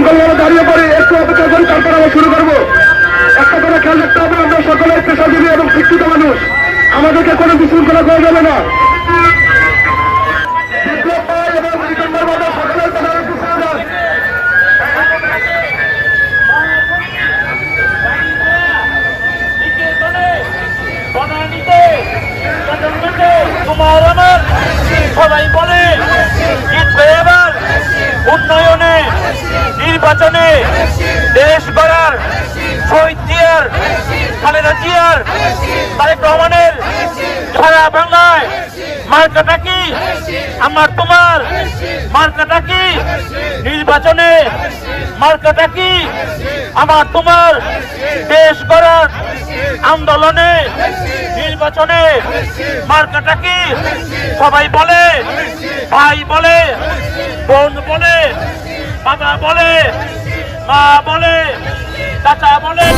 শৃঙ্খলভাবে দাঁড়িয়ে পড়ে একটু অপেক্ষা করি, তারপর আমরা শুরু করবো। একটা করে খেয়াল রাখতে হবে, আমরা সকলে পেশাজীবী এবং শিক্ষিত মানুষ, আমাদেরকে কোনো বিশৃঙ্খলা করা যাবে না। তোমার আমার সবাই বলে জিতবে এবার উন্নয়নে, নির্বাচনে, দেশ গড়ার, শহীদ জিয়ার, খালেদা জিয়ার, তারেক রহমানের সারা বাংলায় মার্কাটা কি আমার তোমার, মার্কাটা কি নির্বাচনে, মার্কাটা কি আমার তোমার, দেশ গড়ার আন্দোলনে, নির্বাচনে মার্কাটা কি সবাই বলে, ভাই বলে, বোন বলে, বাবা বলে, মা বলে, চাচা বলে,